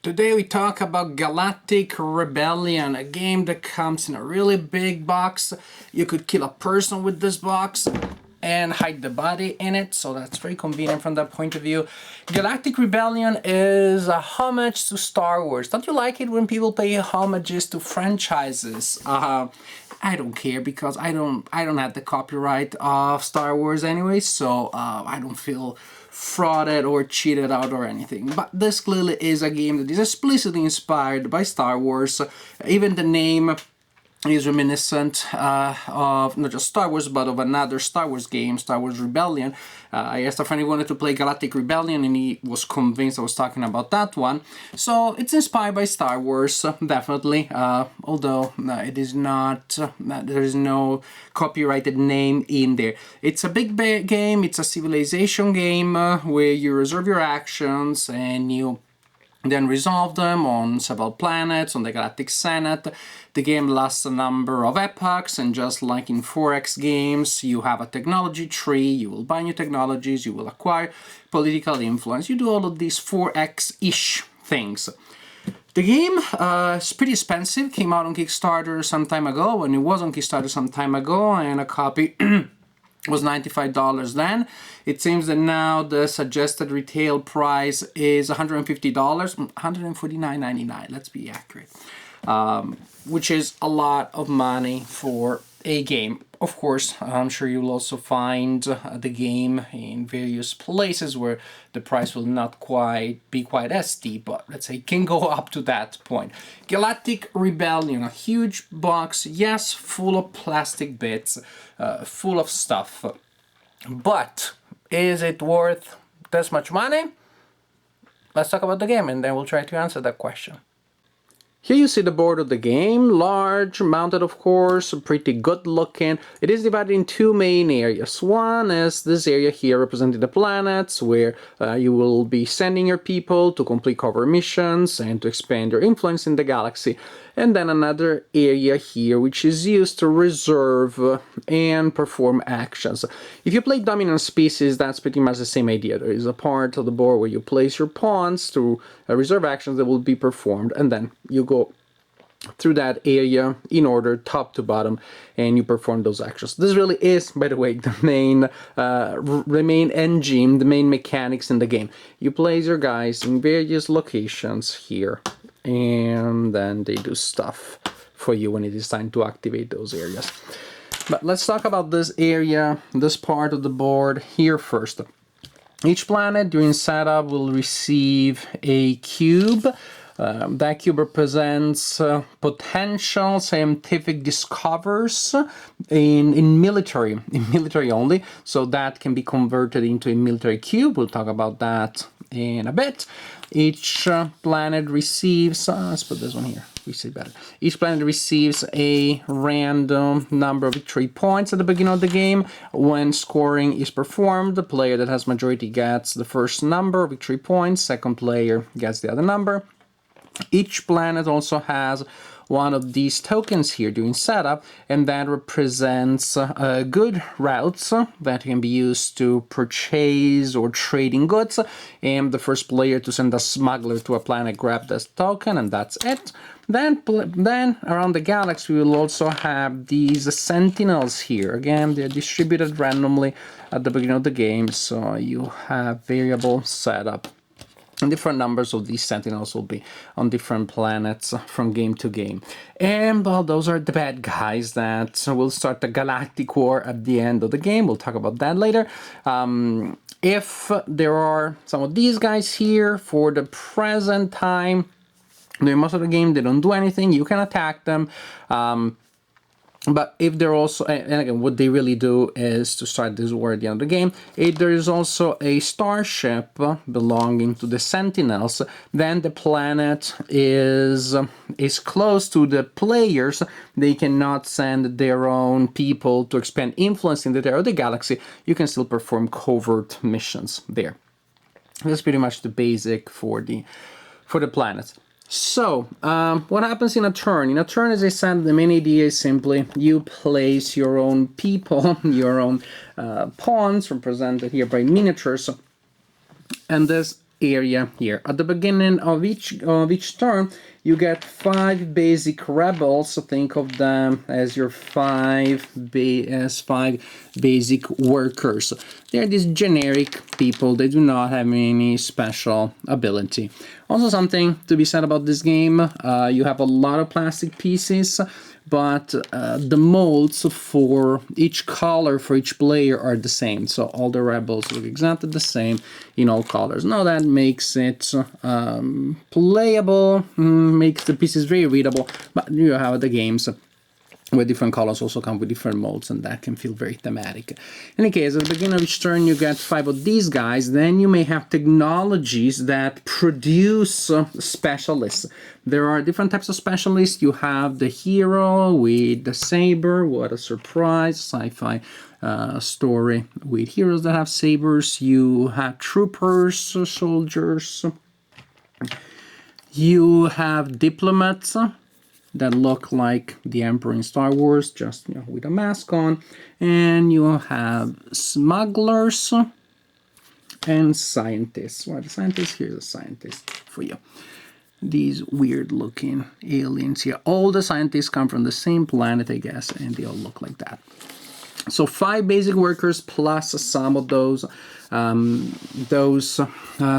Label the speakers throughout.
Speaker 1: Today we talk about Galactic Rebellion, a game that comes in a really big box. You could kill a person with this box and hide the body in it, so that's very convenient from that point of view. Galactic Rebellion is a homage to Star Wars. Don't you like it when people pay homages to franchises? I don't care because I don't have the copyright of Star Wars anyway, so I don't feel frauded or cheated out or anything. But this clearly is a game that is explicitly inspired by Star Wars. Even the name is reminiscent of not just Star Wars, but of another Star Wars game, Star Wars Rebellion. I asked a friend if he wanted to play Galactic Rebellion, and he was convinced I was talking about that one. So it's inspired by Star Wars, definitely, although it is not, there is no copyrighted name in there. It's a big game, it's a civilization game where you reserve your actions and you then resolve them on several planets, on the Galactic Senate. The game lasts a number of epochs, and just like in 4X games, you have a technology tree, you will buy new technologies, you will acquire political influence, you do all of these 4X-ish things. The game is pretty expensive, came out on Kickstarter some time ago, and it was on Kickstarter some time ago, and a copy was $95 then. It seems that now the suggested retail price is $150, $149.99, let's be accurate, which is a lot of money for a game. Of course, I'm sure you'll also find the game in various places where the price will not be quite as steep, but let's say it can go up to that point. Galactic Rebellion, a huge box, yes, full of plastic bits, full of stuff, but is it worth this much money? Let's talk about the game and then we'll try to answer that question. Here you see the board of the game, large, mounted of course, pretty good looking. It is divided in two main areas. One is this area here representing the planets, where you will be sending your people to complete covert missions and to expand your influence in the galaxy. And then another area here which is used to reserve and perform actions. If you play dominant species, that's pretty much the same idea. There is a part of the board where you place your pawns to reserve actions that will be performed, and then you go through that area in order top to bottom and you perform those actions. This really is, by the way, the main engine, the main mechanics in the game. You place your guys in various locations here, and then they do stuff for you when it is time to activate those areas. But let's talk about this area, this part of the board here first. Each planet during setup will receive a cube. That cube represents potential scientific discoveries in military only, so that can be converted into a military cube. We'll talk about that in a bit. Each planet receives, let's put this one here, we see better. Each planet receives a random number of victory points at the beginning of the game. When scoring is performed, the player that has majority gets the first number of victory points, second player gets the other number. Each planet also has one of these tokens here during setup, and that represents good routes that can be used to purchase or trading goods. And the first player to send a smuggler to a planet grab this token, and that's it. Then around the galaxy we will also have these sentinels here. Again, they're distributed randomly at the beginning of the game, so you have variable setup. And different numbers of these sentinels will be on different planets from game to game. And well, those are the bad guys that will start the galactic war at the end of the game. We'll talk about that later. If there are some of these guys here for the present time, during most of the game they don't do anything, you can attack them. But if they're also, and again, what they really do is to start this war at the end of the game. If there is also a starship belonging to the Sentinels, then the planet is close to the players. They cannot send their own people to expand influence in the area of the galaxy. You can still perform covert missions there. That's pretty much the basic for the planets. So, what happens in a turn? In a turn, as I said, the main idea is simply you place your own people, your own pawns, represented here by miniatures, and this area here. At the beginning of each turn, you get 5 basic rebels. So think of them as your 5 basic workers. They're these generic people. They do not have any special ability. Also, something to be said about this game: you have a lot of plastic pieces, but the molds for each color for each player are the same. So all the rebels look exactly the same in all colors. Now that makes it playable, makes the pieces very readable, but you have the games where different colors also come with different molds, and that can feel very thematic. In any case, at the beginning of each turn you get 5 of these guys. Then you may have technologies that produce specialists. There are different types of specialists. You have the hero with the saber. What a surprise, sci-fi story with heroes that have sabers. You have troopers, soldiers. You have diplomats that look like the Emperor in Star Wars, just with a mask on. And you have smugglers and scientists. Well, the scientist, here's a scientist for you. These weird-looking aliens here. All the scientists come from the same planet, I guess, and they all look like that. So 5 basic workers plus some of those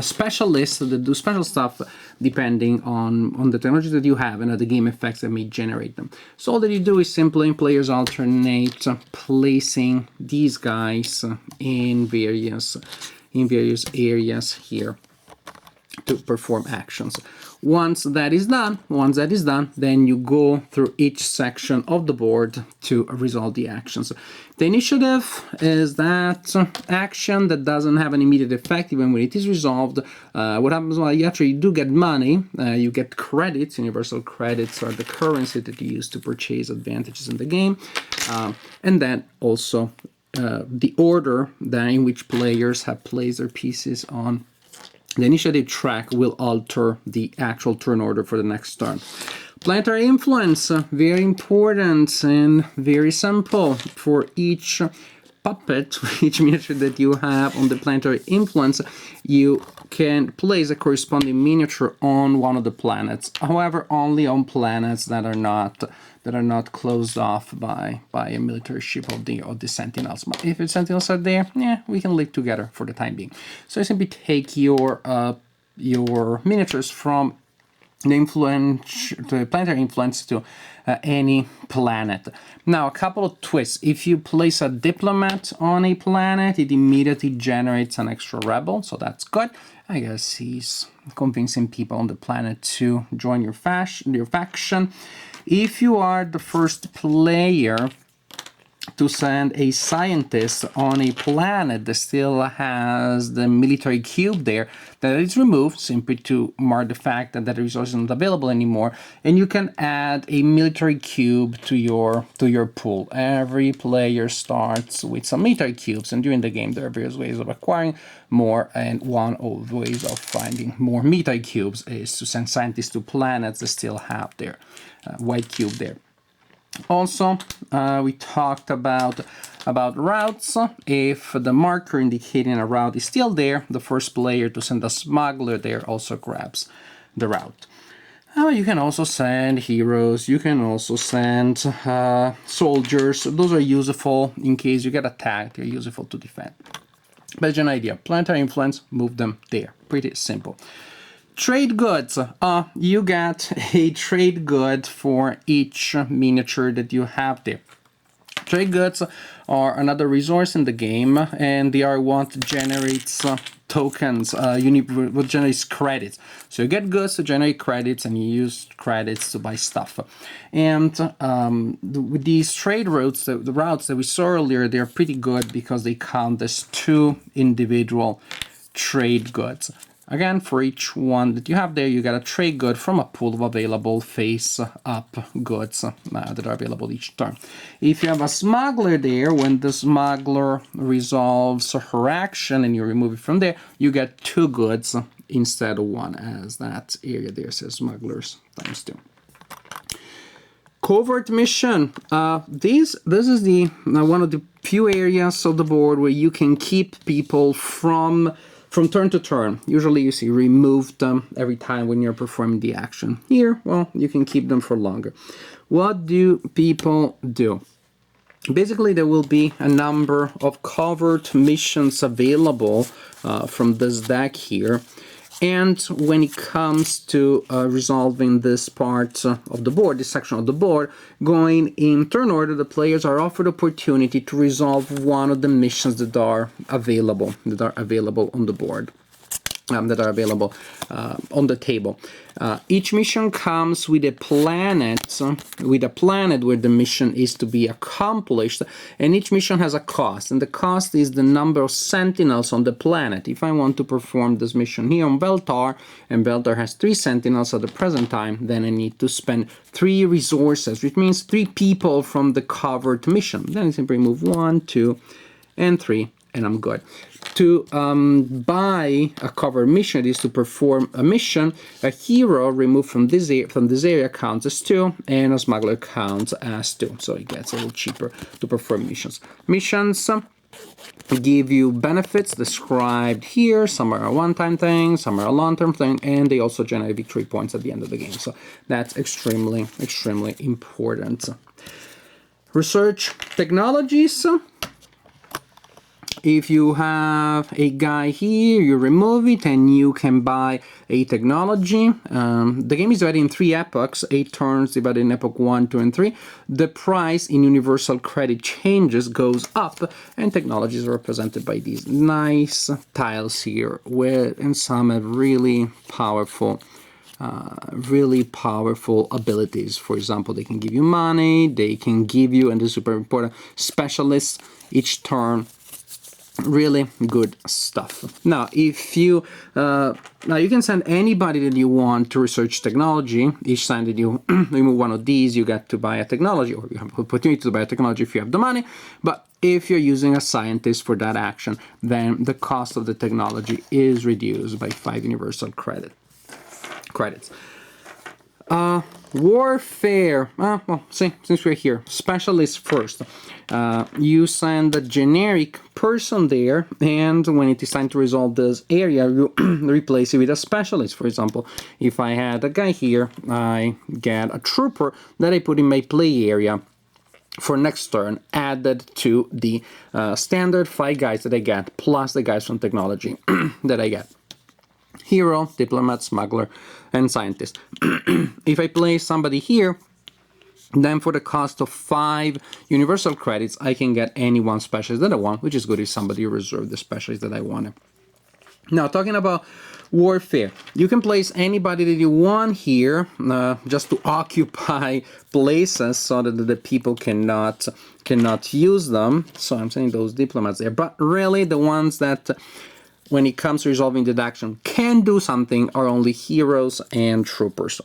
Speaker 1: specialists that do special stuff depending on the technology that you have and the game effects that may generate them. So all that you do is simply players alternate placing these guys in various areas here to perform actions. Once that is done, then you go through each section of the board to resolve the actions. The initiative is that action that doesn't have an immediate effect even when it is resolved. What happens? Well, you actually do get money. You get credits. Universal credits are the currency that you use to purchase advantages in the game. And then also the order in which players have placed their pieces on the initiative track will alter the actual turn order for the next turn. Planetary influence, very important and very simple. For each puppet, each miniature that you have on the planetary influence, you can place a corresponding miniature on one of the planets. However, only on planets that are not closed off by a military ship of the Sentinels. But if the Sentinels are there, we can live together for the time being. So you simply take your miniatures from the planetary influence to any planet. Now, a couple of twists. If you place a diplomat on a planet, it immediately generates an extra rebel, so that's good. I guess he's convincing people on the planet to join your faction. If you are the first player to send a scientist on a planet that still has the military cube there, that is removed simply to mark the fact that that resource is not available anymore, and you can add a military cube to your pool. Every player starts with some military cubes, and during the game there are various ways of acquiring more, and one of the ways of finding more military cubes is to send scientists to planets that still have their white cube there. Also, we talked about routes. If the marker indicating a route is still there, the first player to send a smuggler there also grabs the route. You can also send heroes, you can also send soldiers. Those are useful in case you get attacked, they're useful to defend. But it's an idea. Planetary influence, move them there. Pretty simple. Trade goods. You get a trade good for each miniature that you have there. Trade goods are another resource in the game, and they are what generates tokens. What generates credits. So you get goods to generate credits, and you use credits to buy stuff. And with these trade routes, the routes that we saw earlier, they're pretty good because they count as 2 individual trade goods. Again, for each one that you have there, you get a trade good from a pool of available face-up goods that are available each turn. If you have a smuggler there, when the smuggler resolves her action and you remove it from there, you get 2 goods instead of 1, as that area there says smugglers times 2. Covert mission. This is the one of the few areas of the board where you can keep people from from turn to turn. Usually you see remove them every time when you're performing the action. Here, well, you can keep them for longer. What do people do? Basically, there will be a number of covert missions available from this deck here. And when it comes to resolving this part of the board, this section of the board, going in turn order, the players are offered opportunity to resolve one of the missions that are available on the board. That are available on the table. Each mission comes with a planet where the mission is to be accomplished, and each mission has a cost, and the cost is the number of sentinels on the planet. If I want to perform this mission here on Beltar, and Beltar has 3 sentinels at the present time, then I need to spend 3 resources, which means 3 people from the covered mission. Then I simply move 1, 2, and 3, and I'm good. To buy a cover mission is to perform a mission. A hero removed from this area counts as 2, and a smuggler counts as 2. So it gets a little cheaper to perform missions. Missions give you benefits described here. Some are a one-time thing, some are a long-term thing, and they also generate victory points at the end of the game. So that's extremely, extremely important. Research technologies. If you have a guy here, you remove it and you can buy a technology. The game is divided in 3 epochs, 8 turns divided in epoch 1, 2, and 3. The price in universal credit changes, goes up, and technologies are represented by these nice tiles here, and some have really powerful abilities. For example, they can give you money, they can give you, and this is super important, specialists each turn. Really good stuff. Now, if you you can send anybody that you want to research technology. Each time that you remove one of these, you get to buy a technology, or you have the opportunity to buy a technology if you have the money. But if you're using a scientist for that action, then the cost of the technology is reduced by 5 universal credits. Warfare. Well, since we're here, specialist first. You send a generic person there, and when it is time to resolve this area, you replace it with a specialist. For example, if I had a guy here, I get a trooper that I put in my play area for next turn, added to the standard 5 guys that I get, plus the guys from technology that I get. Hero, diplomat, smuggler, and scientist. If I place somebody here, then for the cost of 5 universal credits, I can get any one specialist that I want, which is good if somebody reserved the specialist that I wanted. Now, talking about warfare, you can place anybody that you want here, just to occupy places so that the people cannot use them. So I'm saying those diplomats there, but really the ones that, when it comes to resolving the action, can do something are only heroes and troopers.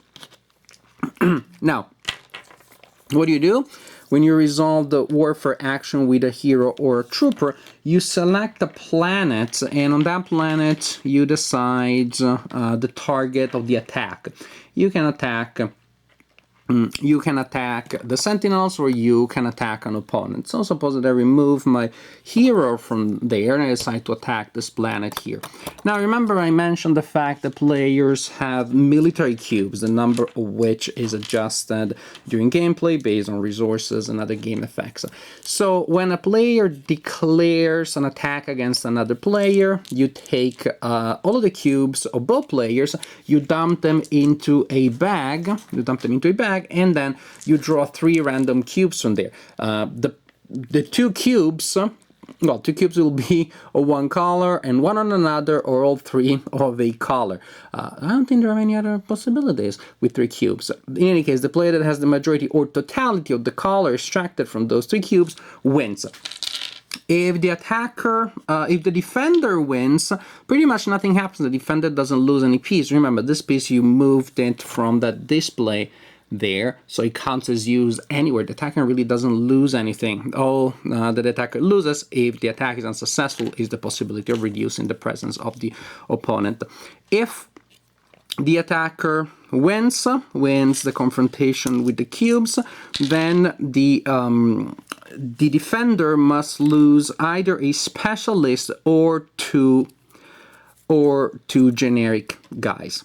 Speaker 1: Now, what do you do? When you resolve the warfare action with a hero or a trooper, you select a planet, and on that planet you decide the target of the attack. You can attack the sentinels, or you can attack an opponent. So suppose that I remove my hero from there and I decide to attack this planet here. Now remember, I mentioned the fact that players have military cubes, the number of which is adjusted during gameplay based on resources and other game effects. So when a player declares an attack against another player, you take all of the cubes of both players, you dump them into a bag, and then you draw 3 random cubes from there. The 2 cubes, well, 2 cubes will be of one color and one on another, or all 3 of a color. I don't think there are any other possibilities with 3 cubes. In any case, the player that has the majority or totality of the color extracted from those 3 cubes wins. If the attacker, if the defender wins, pretty much nothing happens. The defender doesn't lose any piece. Remember, this piece you moved it from that display there, so it counts as used anywhere. The attacker really doesn't lose anything. All that the attacker loses, if the attack is unsuccessful, is the possibility of reducing the presence of the opponent. If the attacker wins the confrontation with the cubes, then the defender must lose either a specialist or 2 or 2 generic guys.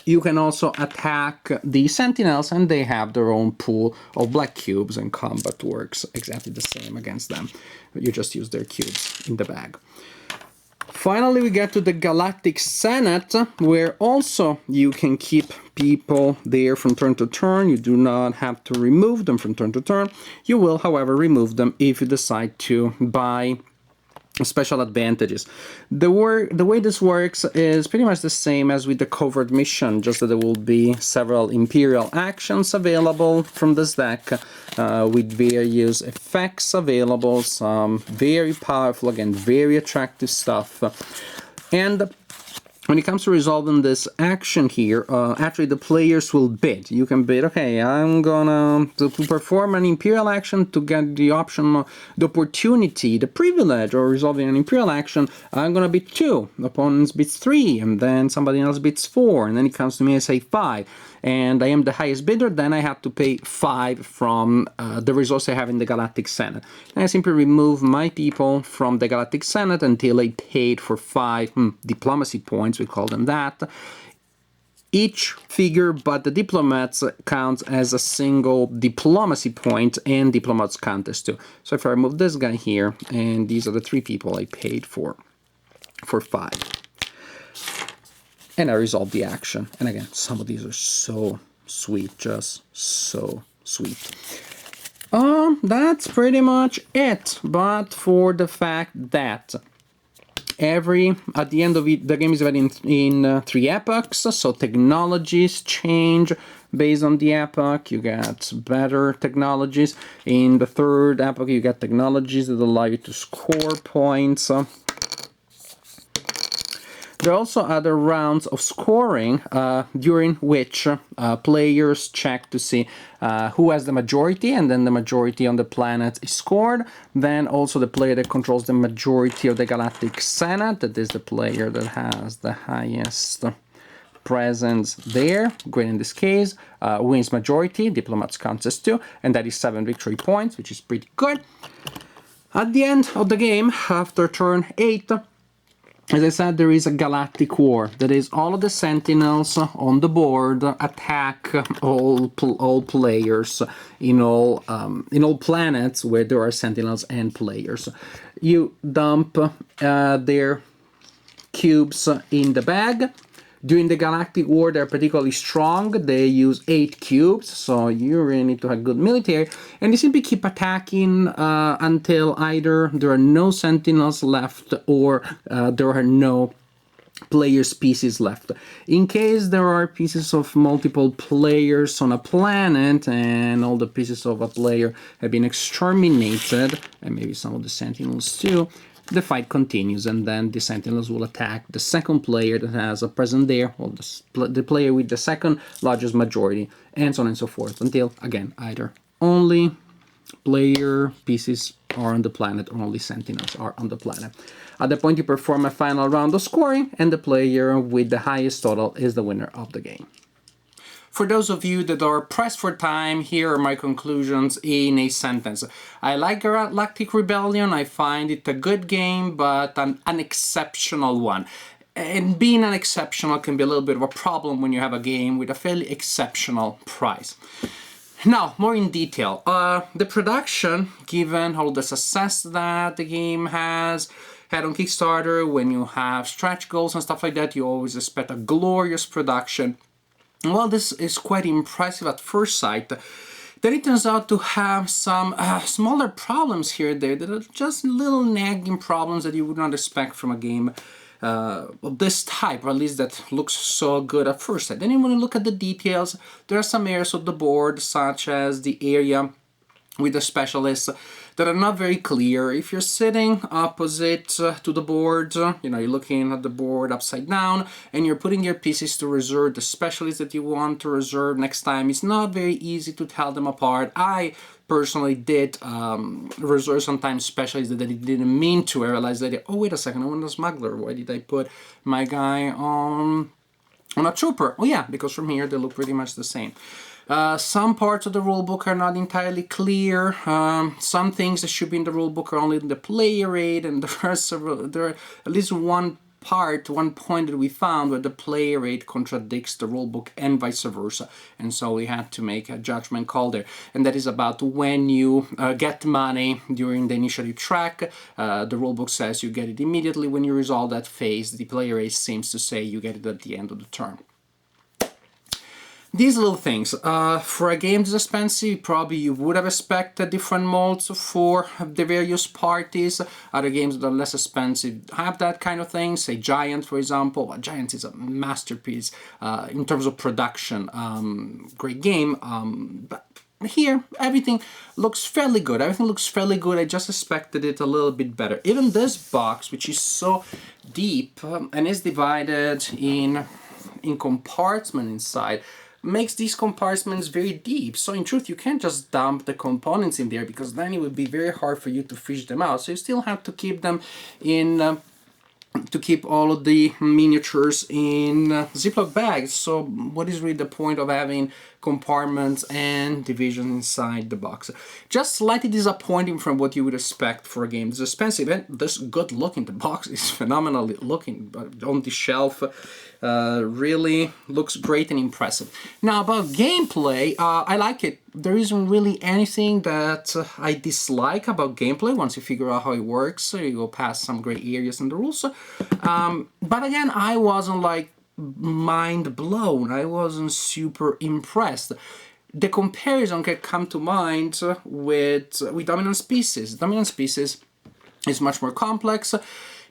Speaker 1: You can also attack the Sentinels, and they have their own pool of black cubes, and combat works exactly the same against them. You just use their cubes in the bag. Finally, we get to the Galactic Senate, where also you can keep people there from turn to turn. You do not have to remove them from turn to turn. You will, however, remove them if you decide to buy special advantages. The way this works is pretty much the same as with the Covert mission, just that there will be several Imperial actions available from this deck with various effects available, some very powerful, again, very attractive stuff. And when it comes to resolving this action here, actually the players will bid. You can bid, okay, I'm gonna to perform an Imperial action to get the option, the opportunity, the privilege of resolving an Imperial action. I'm gonna bid 2, the opponent bids 3, and then somebody else bids 4, and then it comes to me and say 5. And I am the highest bidder, then I have to pay 5 from the resource I have in the Galactic Senate. And I simply remove my people from the Galactic Senate until I paid for 5 diplomacy points, we call them that. Each figure but the diplomats counts as a single diplomacy point, and diplomats count as 2. So if I remove this guy here, and these are the 3 people I paid for 5. And I resolve the action. And again, some of these are so sweet, just so sweet. That's pretty much it. But for the fact that at the end of it, the game is divided in 3 epochs, so technologies change based on the epoch. You get better technologies. In the 3rd epoch, you get technologies that allow you to score points. There are also other rounds of scoring during which players check to see who has the majority, and then the majority on the planet is scored. Then also the player that controls the majority of the Galactic Senate, that is the player that has the highest presence there, great in this case, wins majority, diplomats counts as 2, and that is 7 victory points, which is pretty good. At the end of the game, after turn 8, as I said, there is a galactic war. That is, all of the sentinels on the board attack all players in all planets where there are sentinels and players. You dump their cubes in the bag. During the Galactic War, they're particularly strong. They use 8 cubes, so you really need to have good military. And they simply keep attacking until either there are no sentinels left or there are no players' pieces left. In case there are pieces of multiple players on a planet and all the pieces of a player have been exterminated, and maybe some of the sentinels too, the fight continues, and then the sentinels will attack the second player that has a present there, or the player with the second largest majority, and so on and so forth, until, again, either only player pieces are on the planet or only sentinels are on the planet. At that point, you perform a final round of scoring, and the player with the highest total is the winner of the game. For those of you that are pressed for time, here are my conclusions in a sentence. I like Galactic Rebellion. I find it a good game, but an unexceptional one. And being unexceptional can be a little bit of a problem when you have a game with a fairly exceptional price. Now, more in detail. The production, given all the success that the game has had on Kickstarter, when you have stretch goals and stuff like that, you always expect a glorious production. Well, this is quite impressive at first sight. Then it turns out to have some smaller problems here and there that are just little nagging problems that you would not expect from a game of this type, or at least that looks so good at first sight. Then when you look at the details, there are some areas of the board, such as the area with the specialists, that are not very clear. If you're sitting opposite to the board, you're looking at the board upside down, and you're putting your pieces to reserve the specialists that you want to reserve next time, it's not very easy to tell them apart. I personally did reserve sometimes specialists that I didn't mean to. I realized that, oh, wait a second, I want a smuggler. Why did I put my guy on a trooper? Oh yeah, because from here they look pretty much the same. Some parts of the rulebook are not entirely clear. Some things that should be in the rulebook are only in the player aid, and there are at least one one point that we found where the play rate contradicts the rulebook and vice versa. And so we had to make a judgment call there. And that is about when you get money during the initiative track. The rulebook says you get it immediately when you resolve that phase. The play rate seems to say you get it at the end of the turn. These little things, for a game this expensive, probably you would have expected different molds for the various parties. Other games that are less expensive have that kind of thing, say Giant, for example. Well, Giant is a masterpiece in terms of production, great game, but here everything looks fairly good. Everything looks fairly good. I just expected it a little bit better. Even this box, which is so deep and is divided in compartments inside, makes these compartments very deep. So in truth, you can't just dump the components in there, because then it would be very hard for you to fish them out. So you still have to keep them in, to keep all of the miniatures in Ziploc bags. So what is really the point of having compartments and division inside the box? Just slightly disappointing from what you would expect for a game this expensive. And this good looking, the box is phenomenally looking, but on the shelf really looks great and impressive. Now about gameplay, I like it. There isn't really anything that I dislike about gameplay once you figure out how it works. So you go past some gray areas in the rules. But again, I wasn't like mind blown. I wasn't super impressed. The comparison can come to mind with Dominant Species. Dominant Species is much more complex.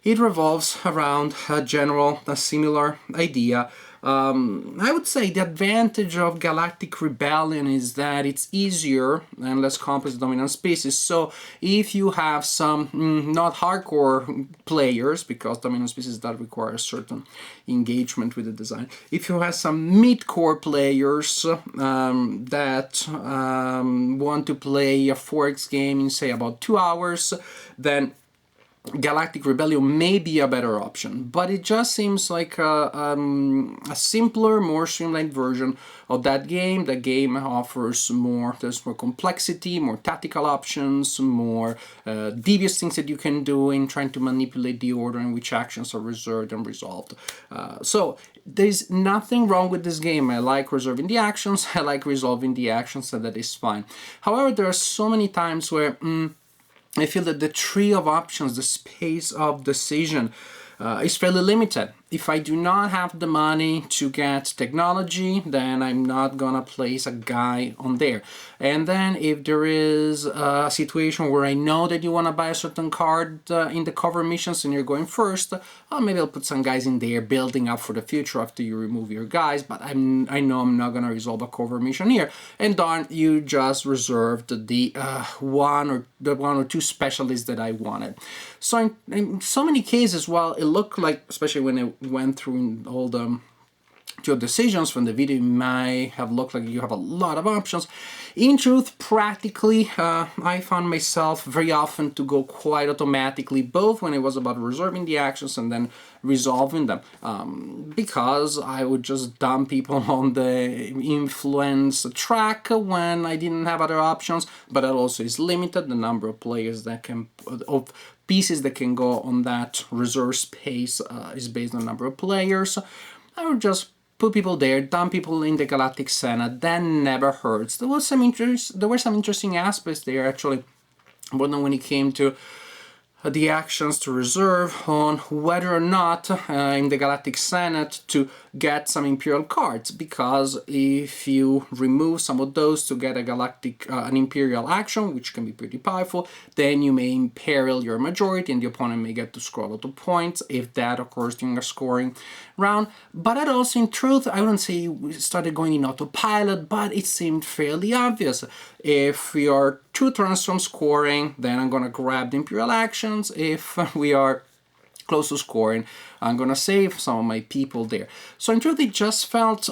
Speaker 1: It revolves around a similar idea. I would say the advantage of Galactic Rebellion is that it's easier and less complex than Dominant Species. So if you have some not hardcore players, because Dominant Species does require a certain engagement with the design, if you have some mid-core players that want to play a 4X game in, say, about 2 hours, then Galactic Rebellion may be a better option, but it just seems like a simpler, more streamlined version of that game. The game offers there's more complexity, more tactical options, more devious things that you can do in trying to manipulate the order in which actions are reserved and resolved. So there's nothing wrong with this game. I like reserving the actions, I like resolving the actions, and that is fine. However, there are so many times where I feel that the tree of options, the space of decision, is fairly limited. If I do not have the money to get technology, then I'm not gonna place a guy on there. And then if there is a situation where I know that you want to buy a certain card in the cover missions and you're going first, maybe I'll put some guys in there building up for the future after you remove your guys, but I know I'm not gonna resolve a cover mission here. And darn, you just reserved the one or two specialists that I wanted. So in so many cases, while it looked like, especially when it went through all your decisions from the video, it might have looked like you have a lot of options. In truth, practically, I found myself very often to go quite automatically, both when it was about reserving the actions and then resolving them, because I would just dump people on the influence track when I didn't have other options, but that also is limited. The number of players that can, of pieces that can go on that reserve space is based on the number of players. I would just put people there, dump people in the Galactic Senate. That never hurts. There were some interesting aspects there, actually, but when it came to the actions to reserve on whether or not in the Galactic Senate to get some Imperial cards, because if you remove some of those to get an Imperial action, which can be pretty powerful, then you may imperil your majority and the opponent may get to scroll out of points if that occurs during a scoring round. But that also, in truth, I wouldn't say we started going in autopilot, but it seemed fairly obvious. If we are 2 turns from scoring, then I'm gonna grab the Imperial actions. If we are close to scoring, I'm gonna save some of my people there. So in truth, it just felt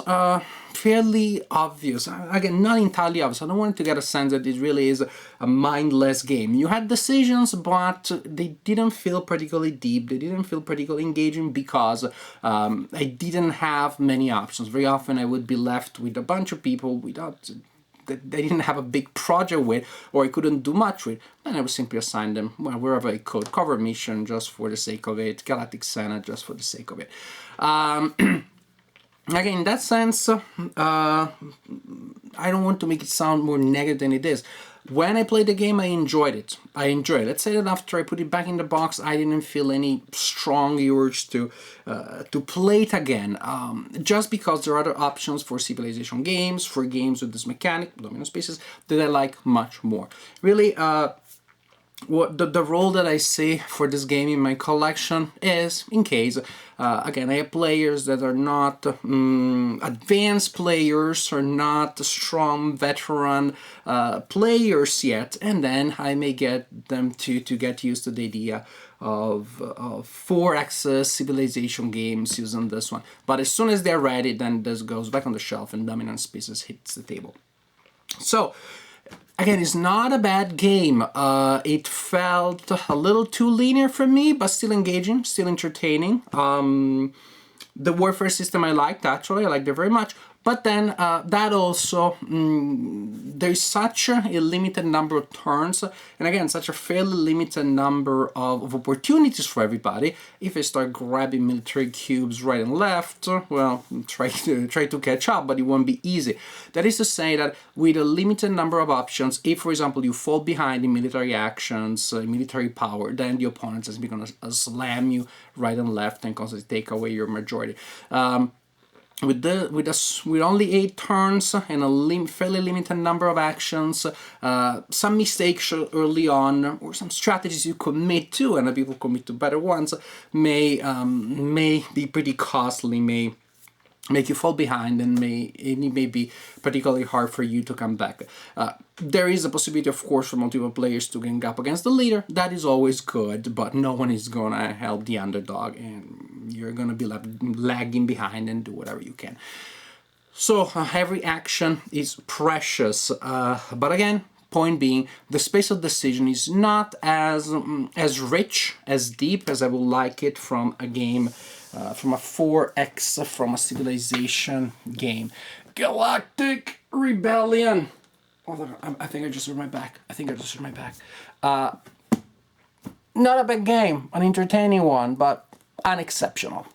Speaker 1: fairly obvious. Again, not entirely obvious. I don't want to get a sense that it really is a mindless game. You had decisions, but they didn't feel particularly deep. They didn't feel particularly engaging because I didn't have many options. Very often I would be left with a bunch of people without that they didn't have a big project with, or I couldn't do much with, then I would simply assign them wherever I could. Covert mission just for the sake of it, Galactic Senate just for the sake of it. Again, in that sense, I don't want to make it sound more negative than it is. When I played the game, I enjoyed it. Let's say that after I put it back in the box, I didn't feel any strong urge to play it again. Just because there are other options for civilization games, for games with this mechanic, domino spaces, that I like much more. Really, what the role that I see for this game in my collection is, in case, again, I have players that are not advanced players, or not strong veteran players yet, and then I may get them to get used to the idea of 4-axis civilization games using this one. But as soon as they're ready, then this goes back on the shelf and Dominant Species hits the table. So, again, it's not a bad game. It felt a little too linear for me, but still engaging, still entertaining. The warfare system I liked, actually. I liked it very much. But then that also, there's such a limited number of turns, and again, such a fairly limited number of opportunities for everybody. If I start grabbing military cubes right and left, well, try to catch up, but it won't be easy. That is to say that with a limited number of options, if, for example, you fall behind in military actions, military power, then the opponent is going to slam you right and left and constantly take away your majority. With only 8 turns and a fairly limited number of actions, some mistakes early on, or some strategies you commit to, and people commit to better ones, may be pretty costly, may make you fall behind, and it may be particularly hard for you to come back. There is a possibility, of course, for multiple players to gang up against the leader. That is always good, but no one is gonna help the underdog, and you're gonna be lagging behind and do whatever you can. So every action is precious, but again, point being, the space of decision is not as rich, as deep as I would like it from a game, from a 4X, from a civilization game. Galactic Rebellion. Oh, I think I just hurt my back. Not a bad game, an entertaining one, but unexceptional.